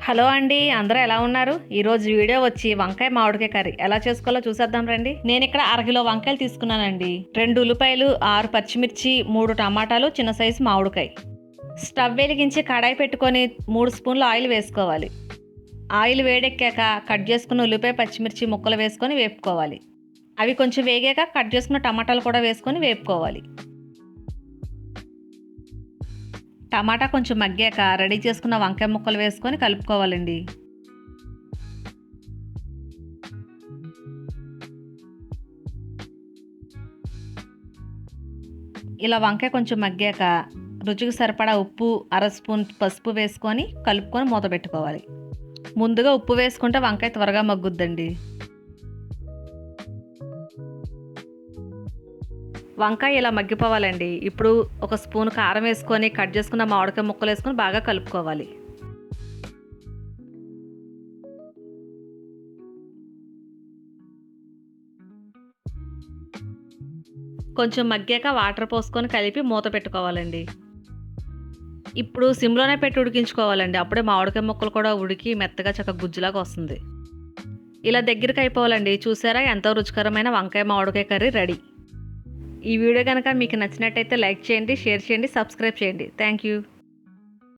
Hello అండి, అందరూ ఎలా ఉన్నారు? ఈరోజు వీడియో వచ్చి వంకాయ మామిడికాయ కర్రీ ఎలా చేసుకోవాలో చూసేద్దాం రండి. నేను ఇక్కడ అరకిలో వంకాయలు తీసుకున్నానండి. 2 ఉల్లిపాయలు, 6 పచ్చిమిర్చి, 3 టమాటాలు, చిన్న సైజు మామిడికాయ. స్టవ్ వెలిగించి కడాయి పెట్టుకొని 3 స్పూన్ల ఆయిల్ వేసుకోవాలి. ఆయిల్ వేడెక్కాక కట్ చేసుకున్న ఉల్లిపాయ, పచ్చిమిర్చి ముక్కలు వేసుకొని వేపుకోవాలి. అవి కొంచెం వేగాక కట్ చేసుకున్న టమాటాలు కూడా వేసుకొని వేపుకోవాలి. టమాటా కొంచెం మగ్గాక రెడీ చేసుకున్న వంకాయ ముక్కలు వేసుకొని కలుపుకోవాలండి. ఇలా వంకాయ కొంచెం మగ్గాక రుచికి సరిపడా ఉప్పు, 1/2 స్పూన్ పసుపు వేసుకొని కలుపుకొని మూత పెట్టుకోవాలి. ముందుగా ఉప్పు వేసుకుంటే వంకాయ త్వరగా మగ్గుద్దండి. వంకాయ ఇలా మగ్గిపోవాలండి. ఇప్పుడు ఒక స్పూన్ కారం వేసుకొని కట్ చేసుకున్న మామిడికాయ ముక్కలు వేసుకొని బాగా కలుపుకోవాలి. కొంచెం మగ్గాక వాటర్ పోసుకొని కలిపి మూత పెట్టుకోవాలండి. ఇప్పుడు సిమ్లోనే పెట్టి ఉడికించుకోవాలండి. అప్పుడే మామిడికాయ ముక్కలు కూడా ఉడికి మెత్తగా చక్కగా గుజ్జులాగా వస్తుంది. ఇలా దగ్గరికి అయిపోవాలండి. చూసారా, ఎంతో రుచికరమైన వంకాయ మామిడికాయ కర్రీ రెడీ. ఈ వీడియో కనుక మీకు నచ్చినట్టయితే లైక్ చేయండి, షేర్ చేయండి, సబ్స్క్రైబ్ చేయండి. Thank you.